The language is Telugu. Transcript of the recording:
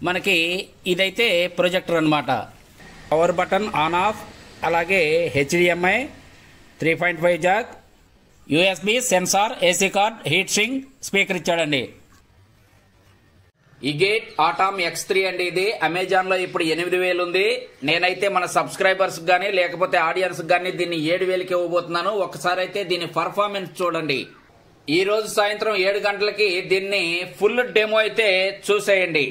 మనకి ఇదైతే ప్రొజెక్టర్ అన్నమాట. పవర్ బటన్ ఆన్ ఆఫ్, అలాగే HDMI 3.5 jack, USB sensor, AC cord, heat sink, speaker ఇచ్చాడండి. ఈ గేట్ ఆటామ్ X3 అండి. ఇది అమెజాన్ లో ఇప్పుడు 8,000 ఉంది. నేనైతే మన సబ్స్క్రైబర్స్ గానీ లేకపోతే ఆడియన్స్ గానీ దీన్ని 7,000కి ఇవ్వబోతున్నాను. ఒకసారి అయితే దీని పర్ఫార్మెన్స్ చూడండి. ఈ రోజు సాయంత్రం 7 గంటలకి దీన్ని ఫుల్ డెమో అయితే చూసేయండి.